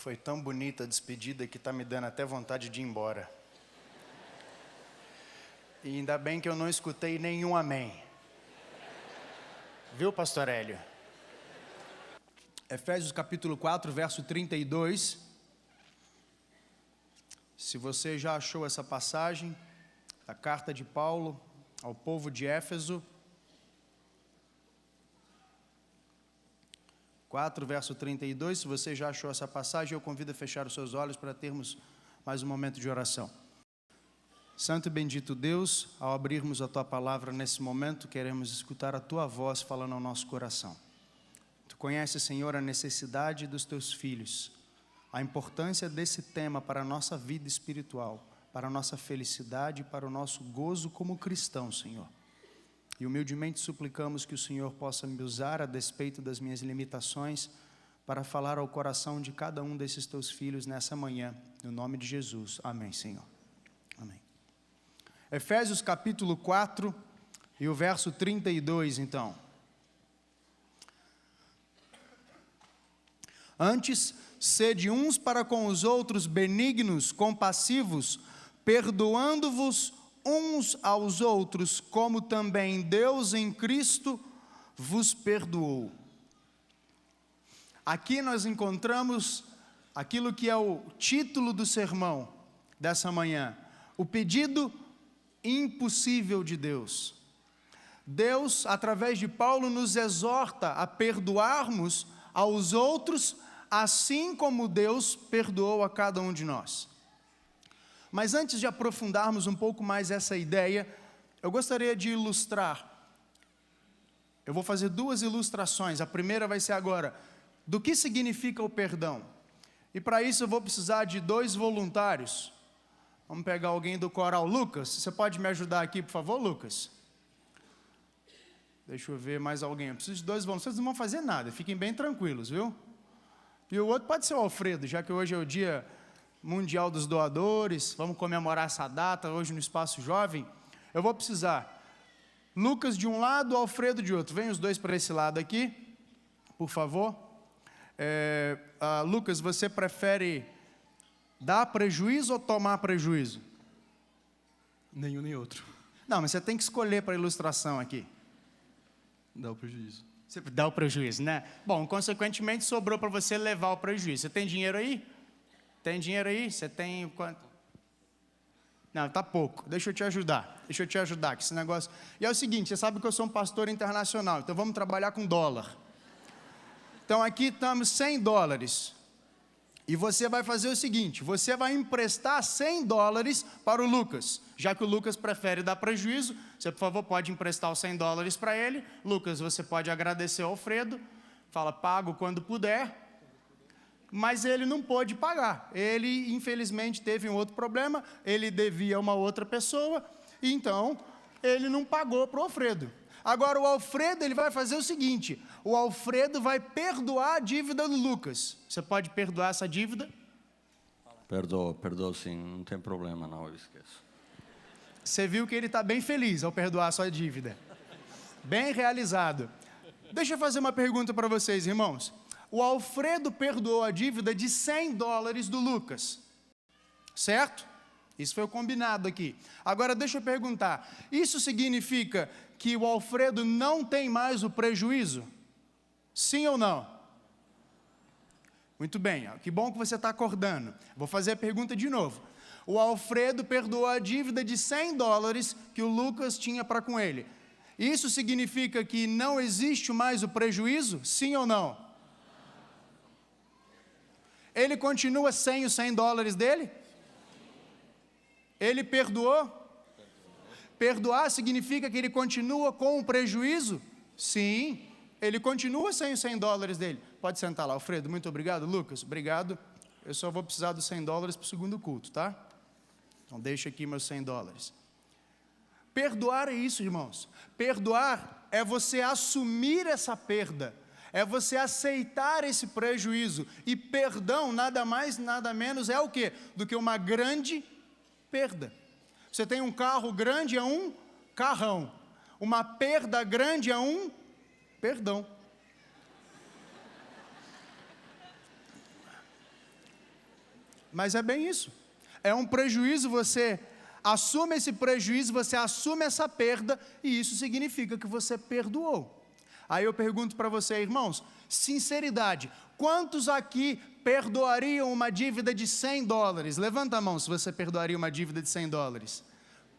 Foi tão bonita a despedida que está me dando até vontade de ir embora. E ainda bem que eu não escutei nenhum amém. Viu, pastor Hélio? Efésios capítulo 4, verso 32. Se você já achou essa passagem, a carta de Paulo ao povo de Éfeso, 4, verso 32, se você já achou essa passagem, eu convido a fechar os seus olhos para termos mais um momento de oração. Santo e bendito Deus, ao abrirmos a Tua palavra nesse momento, queremos escutar a Tua voz falando ao nosso coração. Tu conheces, Senhor, a necessidade dos Teus filhos, a importância desse tema para a nossa vida espiritual, para a nossa felicidade e para o nosso gozo como cristão, Senhor. E humildemente suplicamos que o Senhor possa me usar a despeito das minhas limitações para falar ao coração de cada um desses Teus filhos nessa manhã, no nome de Jesus. Amém, Senhor. Amém. Efésios capítulo 4 e o verso 32, então. Antes, sede uns para com os outros benignos, compassivos, perdoando-vos uns aos outros, como também Deus em Cristo vos perdoou. Aqui nós encontramos aquilo que é o título do sermão dessa manhã, o pedido impossível de Deus. Deus, através de Paulo, nos exorta a perdoarmos aos outros, assim como Deus perdoou a cada um de nós. Mas antes de aprofundarmos um pouco mais essa ideia, eu gostaria de ilustrar. Eu vou fazer duas ilustrações. A primeira vai ser agora, do que significa o perdão. E para isso eu vou precisar de 2 voluntários. Vamos pegar alguém do coral. Lucas, você pode me ajudar aqui, por favor, Lucas? Deixa eu ver mais alguém. Eu preciso de 2 voluntários. Vocês não vão fazer nada, fiquem bem tranquilos, viu? E o outro pode ser o Alfredo, já que hoje é o dia mundial dos doadores, vamos comemorar essa data hoje no Espaço Jovem. Eu vou precisar Lucas de um lado, Alfredo de outro. Vem os 2 para esse lado aqui, por favor. Lucas, você prefere dar prejuízo ou tomar prejuízo? Nenhum nem outro. Não, mas você tem que escolher para a ilustração aqui. Dá o prejuízo. Você dá o prejuízo, né? Bom, consequentemente sobrou para você levar o prejuízo. Você tem dinheiro aí? Tem dinheiro aí? Você tem quanto? Não, tá pouco. Deixa eu te ajudar. Que esse negócio... E é o seguinte, você sabe que eu sou um pastor internacional, então vamos trabalhar com dólar. Então aqui estamos $100. E você vai fazer o seguinte, você vai emprestar $100 para o Lucas. Já que o Lucas prefere dar prejuízo, você, por favor, pode emprestar os $100 para ele. Lucas, você pode agradecer ao Alfredo. Fala, pago quando puder. Mas ele não pôde pagar. Ele, infelizmente, teve um outro problema. Ele devia a uma outra pessoa. E então, ele não pagou para o Alfredo. Agora, o Alfredo, ele vai fazer o seguinte. O Alfredo vai perdoar a dívida do Lucas. Você pode perdoar essa dívida? Perdoo sim. Não tem problema não, eu esqueço. Você viu que ele está bem feliz ao perdoar a sua dívida. Bem realizado. Deixa eu fazer uma pergunta para vocês, irmãos. O Alfredo perdoou a dívida de $100 do Lucas, certo? Isso foi o combinado aqui. Agora deixa eu perguntar, isso significa que o Alfredo não tem mais o prejuízo? Sim ou não? Muito bem, que bom que você está acordando. Vou fazer a pergunta de novo. O Alfredo perdoou a dívida de $100 que o Lucas tinha para com ele. Isso significa que não existe mais o prejuízo? Sim ou não? Ele continua sem os $100 dele? Ele perdoou? Perdoar significa que ele continua com o prejuízo? Sim, ele continua sem os $100 dele. Pode sentar lá, Alfredo. Muito obrigado, Lucas. Obrigado. Eu só vou precisar dos $100 para o segundo culto, tá? Então deixa aqui meus $100. Perdoar é isso, irmãos. Perdoar é você assumir essa perda. É você aceitar esse prejuízo. E perdão, nada mais, nada menos, é o quê? Do que uma grande perda. Você tem um carro grande, é um carrão. Uma perda grande é um perdão. Mas é bem isso. É um prejuízo, você assume esse prejuízo, você assume essa perda, e isso significa que você perdoou. Aí eu pergunto para você, irmãos, sinceridade, quantos aqui perdoariam uma dívida de $100? Levanta a mão se você perdoaria uma dívida de $100.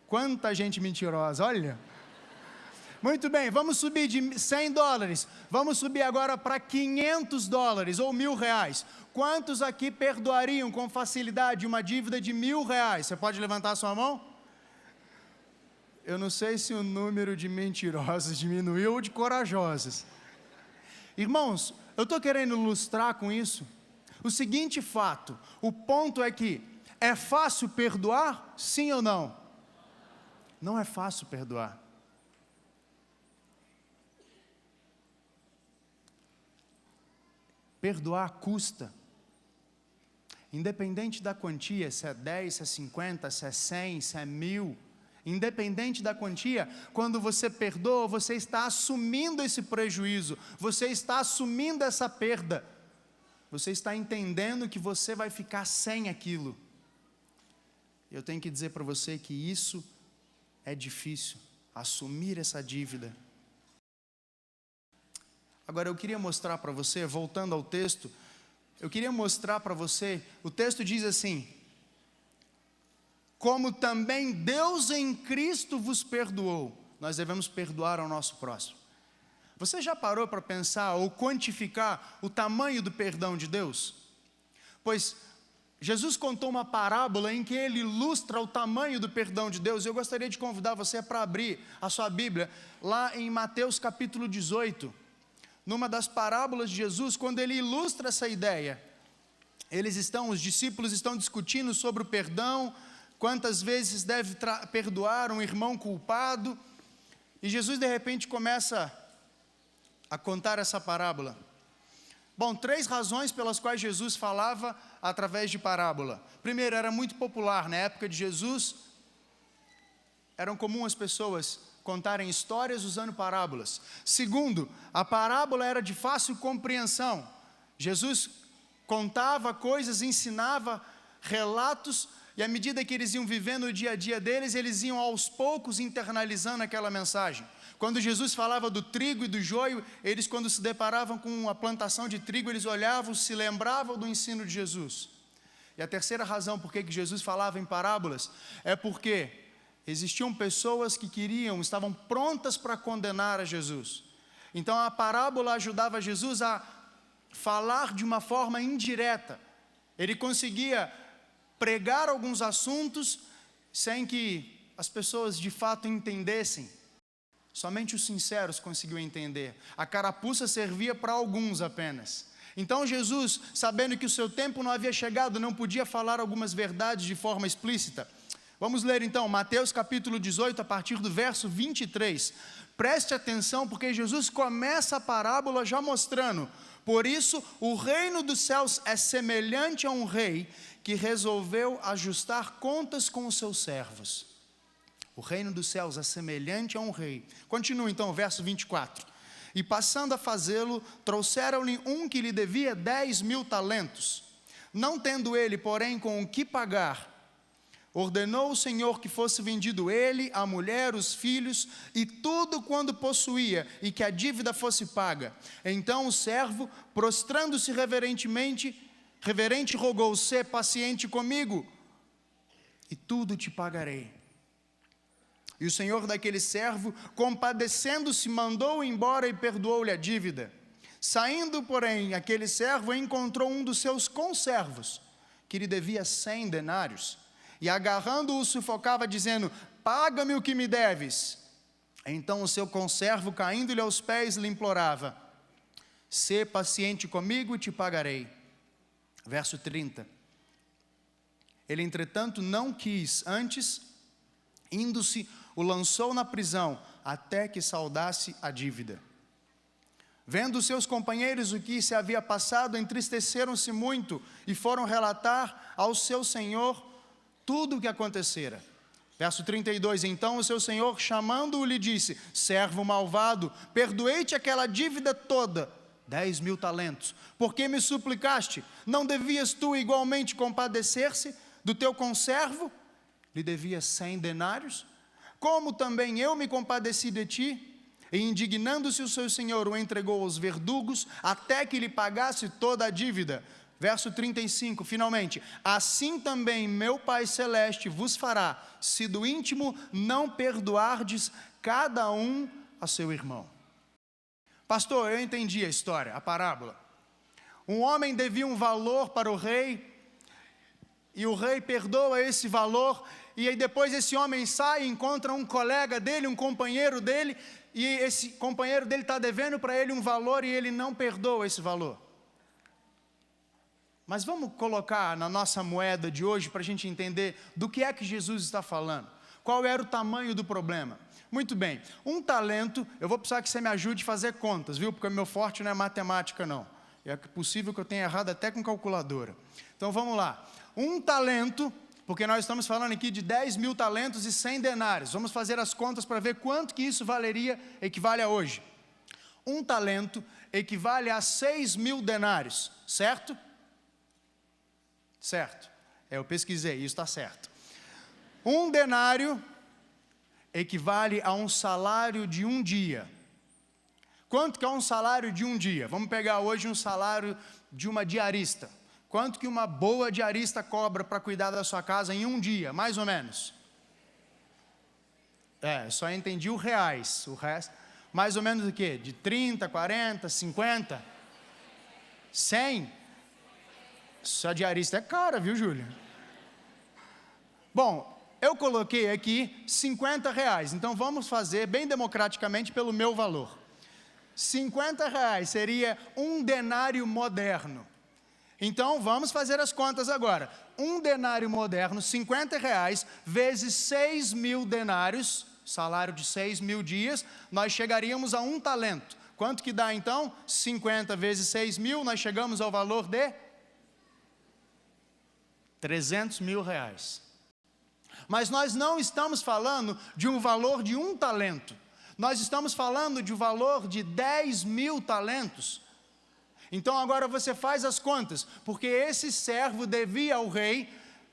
Quanta gente mentirosa, olha. Muito bem, vamos subir de $100, vamos subir agora para $500 ou R$1.000. Quantos aqui perdoariam com facilidade uma dívida de R$1.000? Você pode levantar a sua mão? Eu não sei se o número de mentirosos diminuiu ou de corajosos. Irmãos, eu estou querendo ilustrar com isso o seguinte fato: o ponto é que é fácil perdoar, sim ou não? Não é fácil perdoar. Perdoar custa. Independente da quantia, se é 10, se é 50, se é 100, se é 1.000, independente da quantia, quando você perdoa, você está assumindo esse prejuízo, você está assumindo essa perda, você está entendendo que você vai ficar sem aquilo. Eu tenho que dizer para você que isso é difícil, assumir essa dívida. Agora eu queria mostrar para você, voltando ao texto, eu queria mostrar para você, o texto diz assim: como também Deus em Cristo vos perdoou, nós devemos perdoar ao nosso próximo. Você já parou para pensar ou quantificar o tamanho do perdão de Deus? Pois Jesus contou uma parábola em que ele ilustra o tamanho do perdão de Deus. Eu gostaria de convidar você para abrir a sua Bíblia, lá em Mateus capítulo 18, numa das parábolas de Jesus, quando ele ilustra essa ideia. Os discípulos estão discutindo sobre o perdão, quantas vezes deve perdoar um irmão culpado, e Jesus de repente começa a contar essa parábola. Bom, 3 razões pelas quais Jesus falava através de parábola. Primeiro, era muito popular, na época de Jesus, eram comuns as pessoas contarem histórias usando parábolas. Segundo, a parábola era de fácil compreensão. Jesus contava coisas, ensinava relatos, e à medida que eles iam vivendo o dia a dia deles, eles iam aos poucos internalizando aquela mensagem. Quando Jesus falava do trigo e do joio, eles, quando se deparavam com a plantação de trigo, eles olhavam, se lembravam do ensino de Jesus. E a terceira razão por que Jesus falava em parábolas é porque existiam pessoas que estavam prontas para condenar a Jesus. Então a parábola ajudava Jesus a falar de uma forma indireta. Ele conseguia pregar alguns assuntos sem que as pessoas de fato entendessem. Somente os sinceros conseguiam entender. A carapuça servia para alguns apenas. Então Jesus, sabendo que o seu tempo não havia chegado, não podia falar algumas verdades de forma explícita. Vamos ler então Mateus capítulo 18, a partir do verso 23. Preste atenção, porque Jesus começa a parábola já mostrando: por isso o reino dos céus é semelhante a um rei que resolveu ajustar contas com os seus servos. O reino dos céus é semelhante a um rei. Continua então o verso 24. E passando a fazê-lo, trouxeram-lhe um que lhe devia 10.000 talentos. Não tendo ele, porém, com o que pagar, ordenou o Senhor que fosse vendido ele, a mulher, os filhos e tudo quanto possuía, e que a dívida fosse paga. Então o servo, prostrando-se reverente, rogou: sê paciente comigo, e tudo te pagarei. E o senhor daquele servo, compadecendo-se, mandou-o embora e perdoou-lhe a dívida. Saindo, porém, aquele servo encontrou um dos seus conservos, que lhe devia 100 denários, e agarrando-o sufocava, dizendo: paga-me o que me deves. Então o seu conservo, caindo-lhe aos pés, lhe implorava: sê paciente comigo e te pagarei. Verso 30. Ele, entretanto, não quis, antes, indo-se, o lançou na prisão, até que saldasse a dívida. Vendo seus companheiros o que se havia passado, entristeceram-se muito e foram relatar ao seu senhor tudo o que acontecera. Verso 32, então o seu senhor, chamando-o, lhe disse: servo malvado, perdoei-te aquela dívida toda, 10.000 talentos. Por que me suplicaste? Não devias tu igualmente compadecer-se do teu conservo? Lhe devias 100 denários? Como também eu me compadeci de ti? E indignando-se o seu senhor, o entregou aos verdugos, até que lhe pagasse toda a dívida. Verso 35, finalmente, assim também meu Pai Celeste vos fará, se do íntimo não perdoardes cada um a seu irmão. Pastor, eu entendi a história, a parábola. Um homem devia um valor para o rei, e o rei perdoa esse valor, e aí depois esse homem sai e encontra um colega dele, um companheiro dele, e esse companheiro dele está devendo para ele um valor e ele não perdoa esse valor. Mas vamos colocar na nossa moeda de hoje para a gente entender do que é que Jesus está falando. Qual era o tamanho do problema? Muito bem, um talento, eu vou precisar que você me ajude a fazer contas, viu? Porque o meu forte não é matemática não. É possível que eu tenha errado até com calculadora. Então vamos lá. Um talento, porque nós estamos falando aqui de 10.000 talentos e 100 denários. Vamos fazer as contas para ver quanto que isso equivale a hoje. Um talento equivale a 6.000 denários, certo? Certo. Eu pesquisei, isso está certo. Um denário equivale a um salário de um dia. Quanto que é um salário de um dia? Vamos pegar hoje um salário de uma diarista. Quanto que uma boa diarista cobra para cuidar da sua casa em um dia, mais ou menos? Só entendi o reais. O resto, mais ou menos o quê? De 30, 40, 50? 100? Sua diarista é cara, viu, Júlia? Bom, eu coloquei aqui 50 reais. Então vamos fazer bem democraticamente pelo meu valor. 50 reais seria um denário moderno. Então, vamos fazer as contas agora. Um denário moderno, 50 reais, vezes 6.000 denários, salário de 6.000 dias, nós chegaríamos a um talento. Quanto que dá então? 50 vezes 6.000, nós chegamos ao valor de 300.000 reais. Mas nós não estamos falando de um valor de um talento. Nós estamos falando de um valor de 10.000 talentos. Então agora você faz as contas, porque esse servo devia ao rei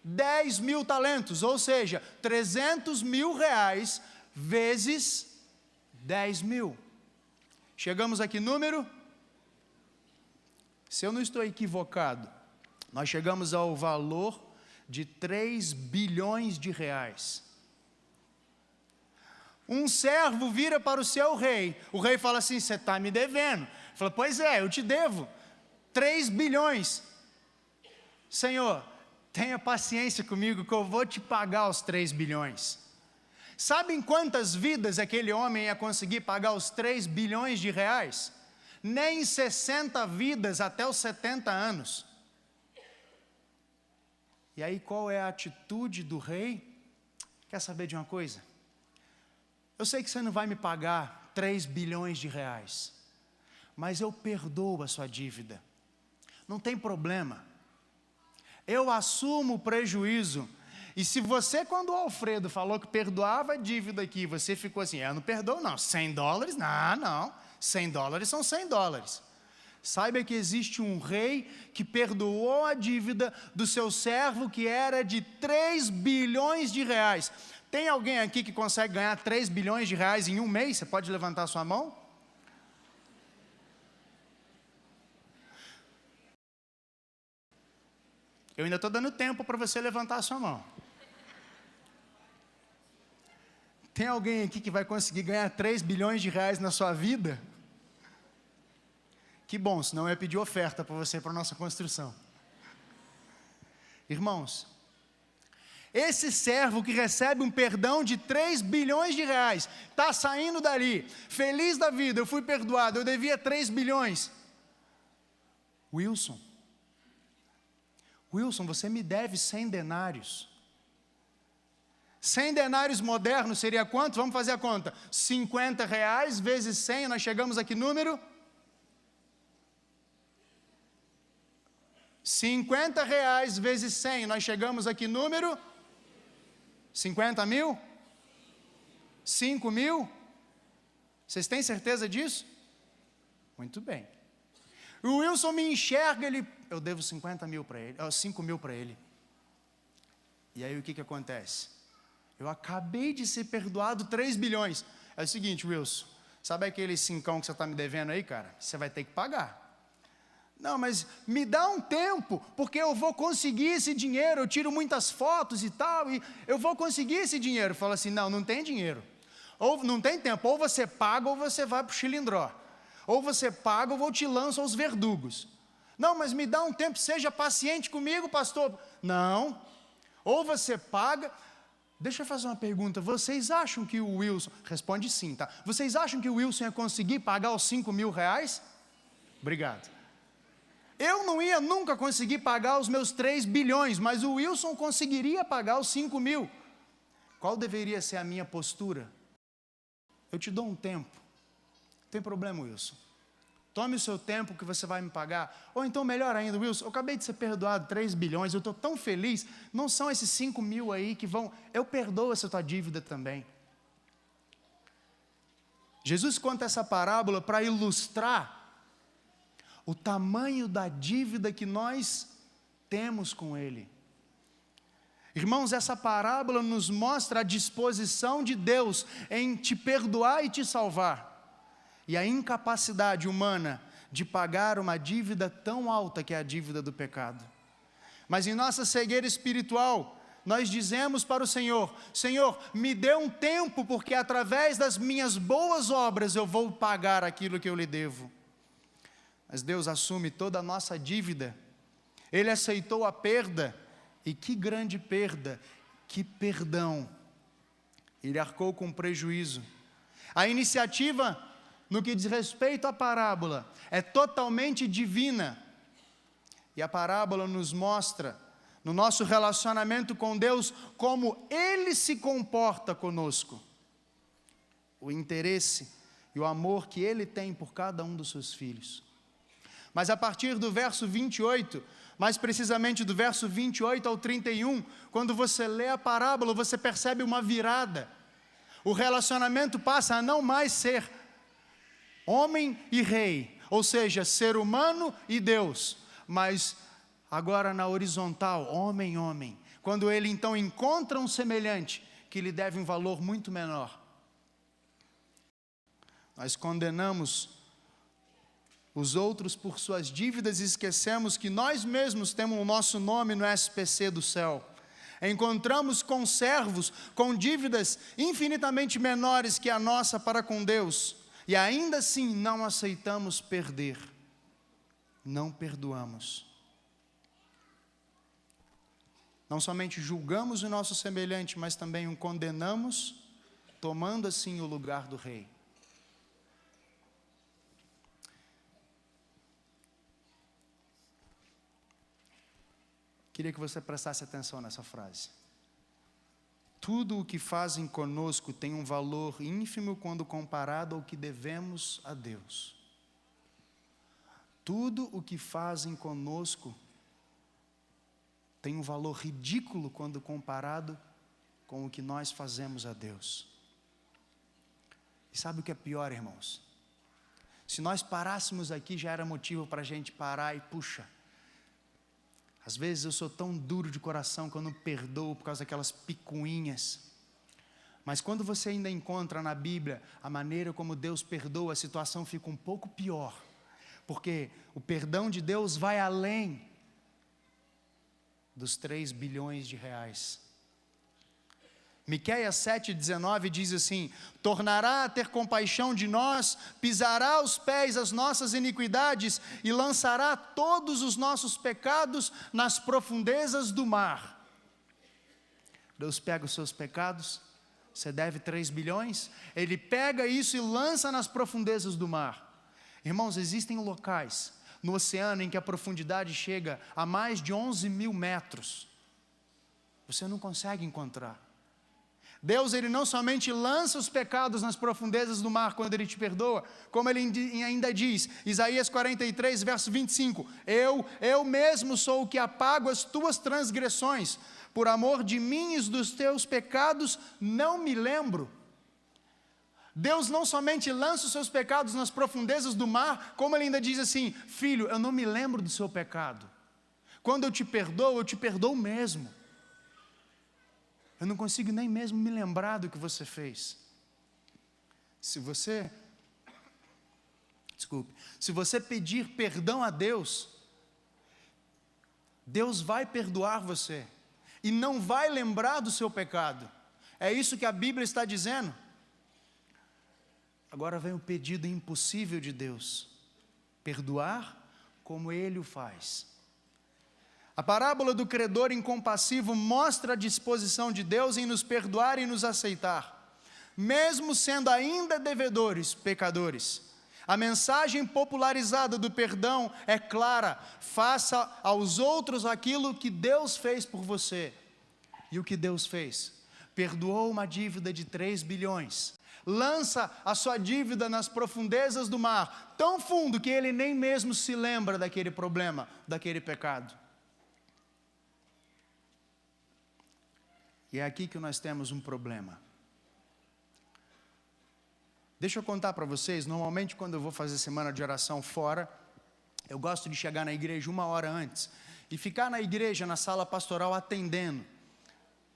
10.000 talentos, ou seja, 300.000 reais vezes 10.000. Chegamos aqui número? Se eu não estou equivocado, nós chegamos ao valor de 3 bilhões de reais. Um servo vira para o seu rei, o rei fala assim, você está me devendo. Fala, pois é, eu te devo 3 bilhões. Senhor, tenha paciência comigo que eu vou te pagar os 3 bilhões. Sabem quantas vidas aquele homem ia conseguir pagar os 3 bilhões de reais? Nem 60 vidas até os 70 anos. E aí qual é a atitude do rei? Quer saber de uma coisa? Eu sei que você não vai me pagar 3 bilhões de reais. Mas eu perdoo a sua dívida. Não tem problema. Eu assumo o prejuízo. E se você, quando o Alfredo falou que perdoava a dívida aqui, você ficou assim, eu não perdoo não, $100? Não, $100 são $100. Saiba que existe um rei que perdoou a dívida do seu servo que era de 3 bilhões de reais. Tem alguém aqui que consegue ganhar 3 bilhões de reais em um mês? Você pode levantar a sua mão? Eu ainda estou dando tempo para você levantar a sua mão. Tem alguém aqui que vai conseguir ganhar 3 bilhões de reais na sua vida? Que bom, senão eu ia pedir oferta para você, para a nossa construção. Irmãos, esse servo que recebe um perdão de 3 bilhões de reais, está saindo dali, feliz da vida, eu fui perdoado, eu devia 3 bilhões. Wilson, você me deve 100 denários. 100 denários modernos seria quanto? Vamos fazer a conta. 50 reais vezes 100, nós chegamos aqui número? 50 reais vezes 100, nós chegamos aqui número? 50 mil? 5 mil? Vocês têm certeza disso? Muito bem. O Wilson me enxerga, eu devo 50 mil para ele, 5 mil para ele. E aí o que acontece? Eu acabei de ser perdoado 3 bilhões. É o seguinte, Wilson, sabe aquele 5 que você está me devendo aí, cara? Você vai ter que pagar. Não, mas me dá um tempo, porque eu vou conseguir esse dinheiro, eu tiro muitas fotos e tal, e eu vou conseguir esse dinheiro. Fala assim, não tem dinheiro. Ou não tem tempo, ou você paga ou você vai para o chilindró. Ou você paga ou eu te lanço aos verdugos. Não, mas me dá um tempo, seja paciente comigo, pastor. Não, ou você paga. Deixa eu fazer uma pergunta, vocês acham que o Wilson, responde sim, tá? Vocês acham que o Wilson ia conseguir pagar os 5 mil reais? Obrigado. Eu não ia nunca conseguir pagar os meus 3 bilhões, mas o Wilson conseguiria pagar os 5 mil. Qual deveria ser a minha postura? Eu te dou um tempo. Não tem problema, Wilson. Tome o seu tempo que você vai me pagar. Ou então, melhor ainda, Wilson, eu acabei de ser perdoado 3 bilhões, eu estou tão feliz. Não são esses 5 mil aí que vão... Eu perdoo essa tua dívida também. Jesus conta essa parábola para ilustrar o tamanho da dívida que nós temos com Ele. Irmãos, essa parábola nos mostra a disposição de Deus em te perdoar e te salvar, e a incapacidade humana de pagar uma dívida tão alta que é a dívida do pecado. Mas em nossa cegueira espiritual, nós dizemos para o Senhor, Senhor, me dê um tempo, porque através das minhas boas obras eu vou pagar aquilo que eu lhe devo. Mas Deus assume toda a nossa dívida, Ele aceitou a perda, e que grande perda, que perdão, Ele arcou com prejuízo. A iniciativa, no que diz respeito à parábola, é totalmente divina, e a parábola nos mostra, no nosso relacionamento com Deus, como Ele se comporta conosco, o interesse e o amor que Ele tem por cada um dos seus filhos. Mas a partir do verso 28, mais precisamente do verso 28 ao 31, quando você lê a parábola, você percebe uma virada. O relacionamento passa a não mais ser homem e rei, ou seja, ser humano e Deus, mas agora na horizontal, homem e homem. Quando ele então encontra um semelhante que lhe deve um valor muito menor. Nós condenamos os outros por suas dívidas e esquecemos que nós mesmos temos o nosso nome no SPC do céu. Encontramos conservos com dívidas infinitamente menores que a nossa para com Deus, e ainda assim não aceitamos perder, não perdoamos. Não somente julgamos o nosso semelhante, mas também o condenamos, tomando assim o lugar do rei. Queria que você prestasse atenção nessa frase. Tudo o que fazem conosco tem um valor ínfimo quando comparado ao que devemos a Deus. Tudo o que fazem conosco tem um valor ridículo quando comparado com o que nós fazemos a Deus. E sabe o que é pior, irmãos? Se nós parássemos aqui, já era motivo para a gente parar e puxa. Às vezes eu sou tão duro de coração que eu não perdoo por causa daquelas picuinhas. Mas quando você ainda encontra na Bíblia a maneira como Deus perdoa, a situação fica um pouco pior. Porque o perdão de Deus vai além dos 3 bilhões de reais. Miqueias 7,19 diz assim: tornará a ter compaixão de nós, pisará aos pés as nossas iniquidades e lançará todos os nossos pecados nas profundezas do mar. Deus pega os seus pecados, você deve 3 bilhões, Ele pega isso e lança nas profundezas do mar. Irmãos, existem locais no oceano em que a profundidade chega a mais de 11 mil metros. Você não consegue encontrar. Deus, Ele não somente lança os pecados nas profundezas do mar quando Ele te perdoa, como Ele ainda diz, Isaías 43, verso 25, eu mesmo sou o que apago as tuas transgressões, por amor de mim e dos teus pecados não me lembro. Deus não somente lança os seus pecados nas profundezas do mar, como Ele ainda diz assim: filho, eu não me lembro do seu pecado. Quando eu te perdoo mesmo. Eu não consigo nem mesmo me lembrar do que você fez. Se você pedir perdão a Deus, Deus vai perdoar você e não vai lembrar do seu pecado. É isso que a Bíblia está dizendo. Agora vem o pedido impossível de Deus: perdoar como Ele o faz. A parábola do credor incompassivo mostra a disposição de Deus em nos perdoar e nos aceitar, mesmo sendo ainda devedores, pecadores. A mensagem popularizada do perdão é clara: faça aos outros aquilo que Deus fez por você. E o que Deus fez? Perdoou uma dívida de 3 bilhões. Lança a sua dívida nas profundezas do mar, tão fundo que ele nem mesmo se lembra daquele problema, daquele pecado. E é aqui que nós temos um problema. Deixa eu contar para vocês, normalmente quando eu vou fazer semana de oração fora, eu gosto de chegar na igreja 1 hora antes e ficar na igreja, na sala pastoral, atendendo.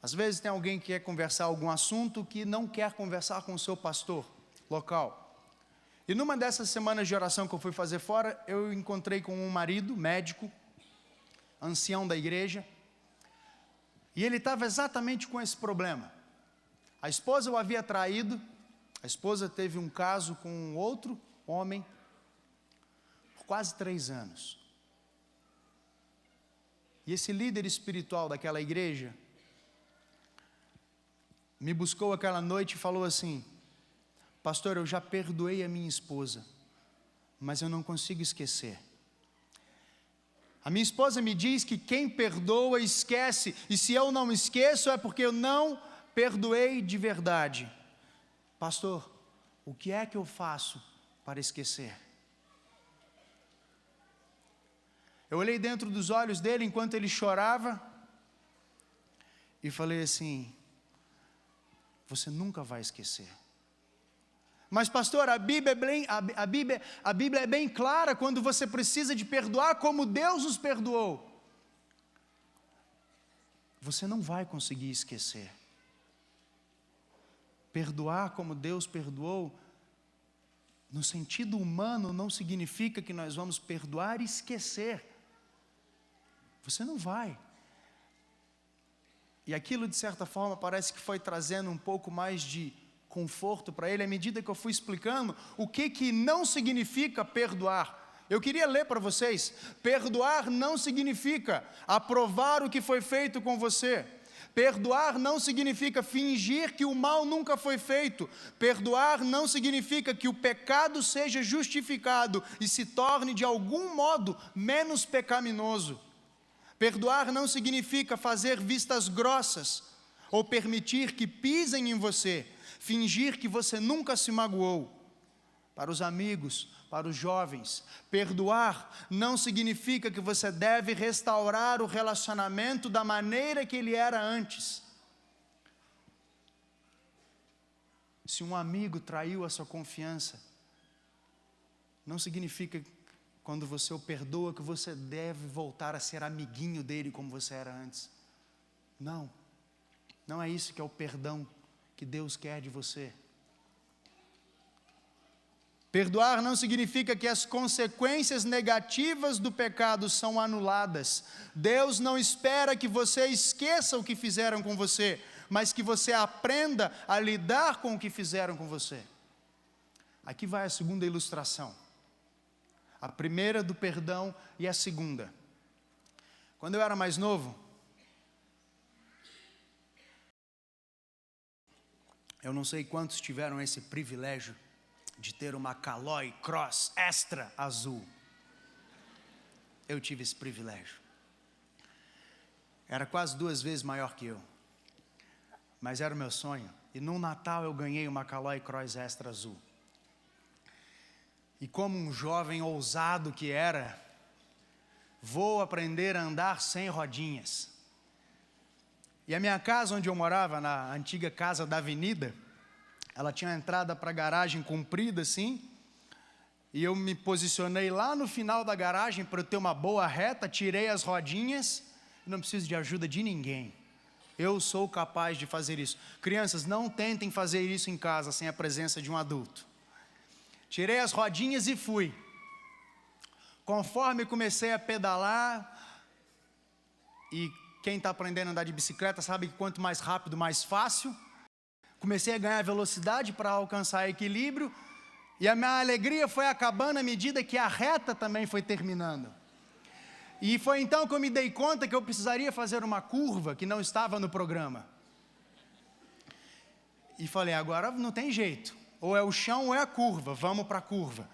Às vezes tem alguém que quer conversar algum assunto que não quer conversar com o seu pastor local. E numa dessas semanas de oração que eu fui fazer fora, eu encontrei com um marido, médico, ancião da igreja, e ele estava exatamente com esse problema. A esposa o havia traído, a esposa teve um caso com um outro homem por quase 3 anos. E esse líder espiritual daquela igreja me buscou aquela noite e falou assim: pastor, eu já perdoei a minha esposa, mas eu não consigo esquecer. A minha esposa me diz que quem perdoa esquece, e se eu não esqueço é porque eu não perdoei de verdade. Pastor, o que é que eu faço para esquecer? Eu olhei dentro dos olhos dele enquanto ele chorava e falei assim: você nunca vai esquecer. Mas pastor, a Bíblia é bem clara quando você precisa de perdoar como Deus os perdoou. Você não vai conseguir esquecer. Perdoar como Deus perdoou, no sentido humano, não significa que nós vamos perdoar e esquecer. Você não vai. E aquilo, de certa forma, parece que foi trazendo um pouco mais de conforto para ele, à medida que eu fui explicando o que não significa perdoar. Eu queria ler para vocês: perdoar não significa aprovar o que foi feito com você. Perdoar não significa fingir que o mal nunca foi feito. Perdoar não significa que o pecado seja justificado e se torne de algum modo menos pecaminoso. Perdoar não significa fazer vistas grossas ou permitir que pisem em você, fingir que você nunca se magoou. Para os amigos, para os jovens, perdoar não significa que você deve restaurar o relacionamento da maneira que ele era antes. Se um amigo traiu a sua confiança, não significa, quando você o perdoa, que você deve voltar a ser amiguinho dele como você era antes. Não é isso que é o perdão que Deus quer de você. Perdoar não significa que as consequências negativas do pecado são anuladas. Deus não espera que você esqueça o que fizeram com você, mas que você aprenda a lidar com o que fizeram com você. Aqui vai a segunda ilustração. A primeira do perdão e a segunda. Quando eu era mais novo, eu não sei quantos tiveram esse privilégio de ter uma Caloi Cross Extra azul. Eu tive esse privilégio. Era quase 2 vezes maior que eu. Mas era o meu sonho. E num Natal eu ganhei uma Caloi Cross Extra azul. E como um jovem ousado que era, vou aprender a andar sem rodinhas. E a minha casa onde eu morava, na antiga casa da avenida, Ela tinha uma entrada para a garagem comprida assim, e eu me posicionei lá no final da garagem para eu ter uma boa reta, tirei as rodinhas, não preciso de ajuda de ninguém. Eu sou capaz de fazer isso. Crianças, não tentem fazer isso em casa sem a presença de um adulto. Tirei as rodinhas e fui. Conforme comecei a pedalar, e quem está aprendendo a andar de bicicleta sabe que quanto mais rápido, mais fácil. Comecei a ganhar velocidade para alcançar equilíbrio, e a minha alegria foi acabando à medida que a reta também foi terminando. E foi então que eu me dei conta que eu precisaria fazer uma curva que não estava no programa. E falei, agora não tem jeito, ou é o chão ou é a curva, vamos para a curva.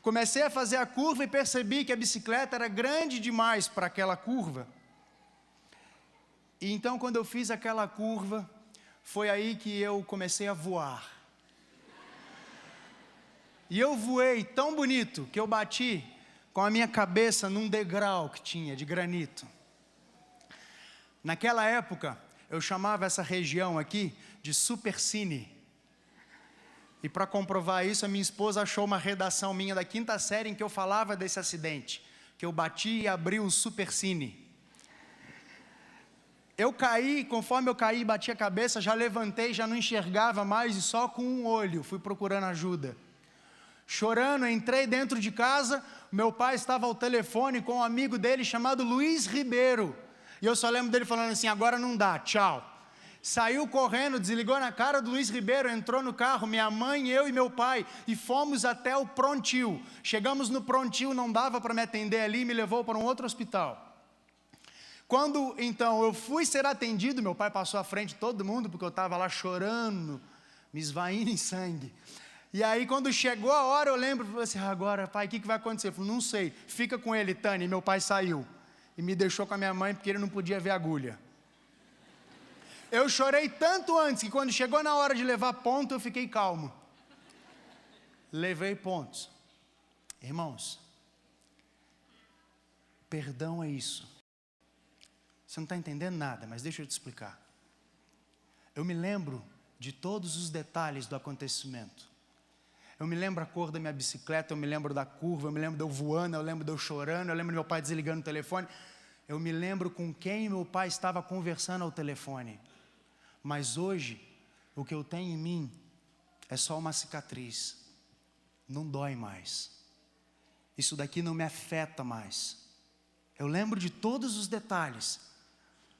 Comecei a fazer a curva e percebi que a bicicleta era grande demais para aquela curva. E então quando eu fiz aquela curva, foi aí que eu comecei a voar. E eu voei tão bonito que eu bati com a minha cabeça num degrau que tinha de granito. Naquela época, eu chamava essa região aqui de Supercine. E para comprovar isso, a minha esposa achou uma redação minha da 5ª série em que eu falava desse acidente, que eu bati e abri o Supercine. Eu caí, conforme eu caí e bati a cabeça, já levantei, já não enxergava mais e só com um olho fui procurando ajuda. Chorando, entrei dentro de casa, meu pai estava ao telefone com um amigo dele chamado Luiz Ribeiro. E eu só lembro dele falando assim, agora não dá, tchau. Saiu correndo, desligou na cara do Luiz Ribeiro, entrou no carro, minha mãe, eu e meu pai, e fomos até o prontil. Chegamos no prontil, não dava para me atender ali, me levou para um outro hospital. Quando, então, eu fui ser atendido, meu pai passou à frente de todo mundo, porque eu estava lá chorando, me esvaindo em sangue. E aí, quando chegou a hora, eu lembro, falei assim, agora, pai, o que vai acontecer? Eu falei, não sei, fica com ele, Tânia. E meu pai saiu, e me deixou com a minha mãe, porque ele não podia ver a agulha. Eu chorei tanto antes, que quando chegou na hora de levar ponto, eu fiquei calmo. Levei pontos. Irmãos, perdão é isso. Você não está entendendo nada, mas deixa eu te explicar. Eu me lembro de todos os detalhes do acontecimento. Eu me lembro a cor da minha bicicleta, eu me lembro da curva, eu me lembro de eu voando, eu lembro de eu chorando, eu lembro de meu pai desligando o telefone. Eu me lembro com quem meu pai estava conversando ao telefone. Mas hoje, o que eu tenho em mim é só uma cicatriz. Não dói mais. Isso daqui não me afeta mais. Eu lembro de todos os detalhes,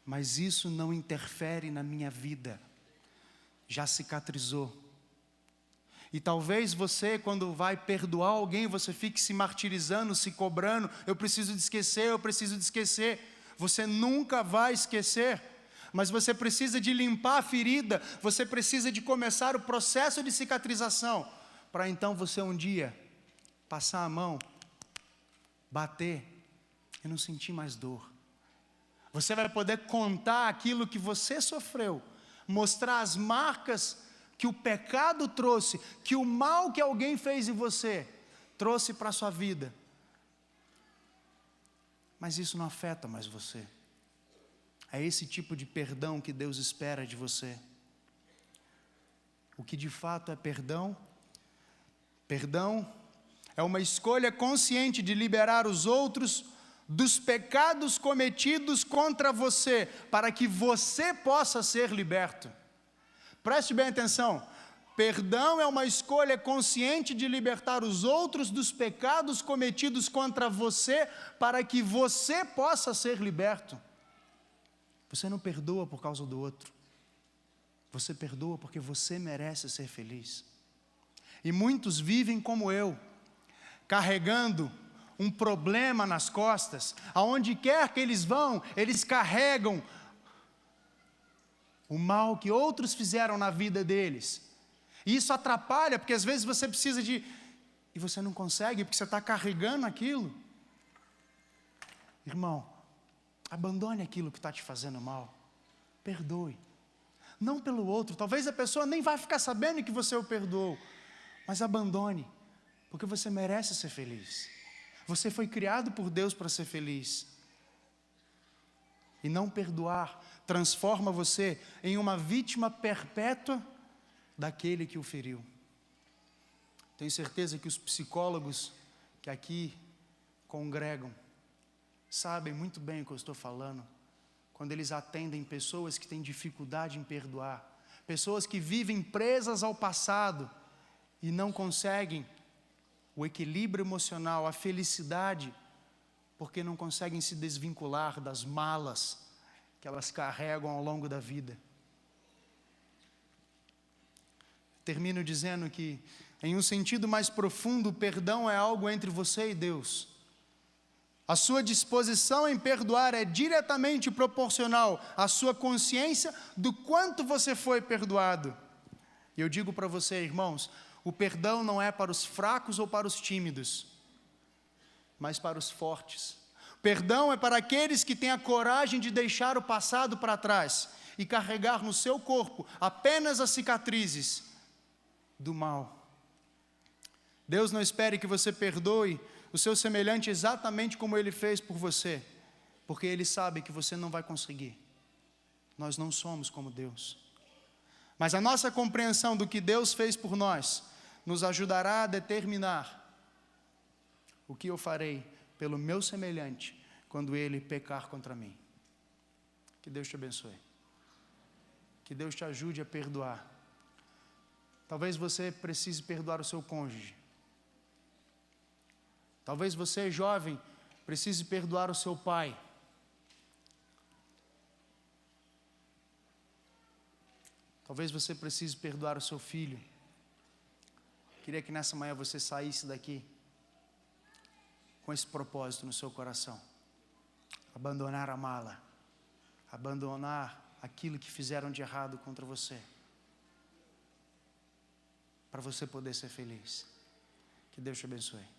mas isso não interfere na minha vida. Já cicatrizou. E talvez você, quando vai perdoar alguém, você fique se martirizando, se cobrando. Eu preciso de esquecer, eu preciso de esquecer. Você nunca vai esquecer. Mas você precisa de limpar a ferida. Você precisa de começar o processo de cicatrização. Para então você um dia passar a mão, bater e não sentir mais dor. Você vai poder contar aquilo que você sofreu. Mostrar as marcas que o pecado trouxe, que o mal que alguém fez em você, trouxe para a sua vida. Mas isso não afeta mais você. É esse tipo de perdão que Deus espera de você. O que de fato é perdão? Perdão é uma escolha consciente de liberar os outros dos pecados cometidos contra você, para que você possa ser liberto. Preste bem atenção, perdão é uma escolha consciente de libertar os outros dos pecados cometidos contra você, para que você possa ser liberto. Você não perdoa por causa do outro, você perdoa porque você merece ser feliz. E muitos vivem como eu, carregando um problema nas costas, aonde quer que eles vão, eles carregam o mal que outros fizeram na vida deles. E isso atrapalha, porque às vezes você precisa de... E você não consegue, porque você está carregando aquilo. Irmão, abandone aquilo que está te fazendo mal. Perdoe. Não pelo outro. Talvez a pessoa nem vai ficar sabendo que você o perdoou. Mas abandone, porque você merece ser feliz. Você foi criado por Deus para ser feliz. E não perdoar transforma você em uma vítima perpétua daquele que o feriu. Tenho certeza que os psicólogos que aqui congregam sabem muito bem o que eu estou falando, quando eles atendem pessoas que têm dificuldade em perdoar, pessoas que vivem presas ao passado e não conseguem o equilíbrio emocional, a felicidade, porque não conseguem se desvincular das malas que elas carregam ao longo da vida. Termino dizendo que, em um sentido mais profundo, o perdão é algo entre você e Deus. A sua disposição em perdoar é diretamente proporcional à sua consciência do quanto você foi perdoado. E eu digo para você, irmãos, o perdão não é para os fracos ou para os tímidos, mas para os fortes. Perdão é para aqueles que têm a coragem de deixar o passado para trás e carregar no seu corpo apenas as cicatrizes do mal. Deus não espere que você perdoe o seu semelhante exatamente como Ele fez por você, porque Ele sabe que você não vai conseguir. Nós não somos como Deus. Mas a nossa compreensão do que Deus fez por nós nos ajudará a determinar o que eu farei pelo meu semelhante quando ele pecar contra mim. Que Deus te abençoe. Que Deus te ajude a perdoar. Talvez você precise perdoar o seu cônjuge. Talvez você, jovem, precise perdoar o seu pai. Talvez você precise perdoar o seu filho. Queria que nessa manhã você saísse daqui com esse propósito no seu coração. Abandonar a mala. Abandonar aquilo que fizeram de errado contra você. Para você poder ser feliz. Que Deus te abençoe.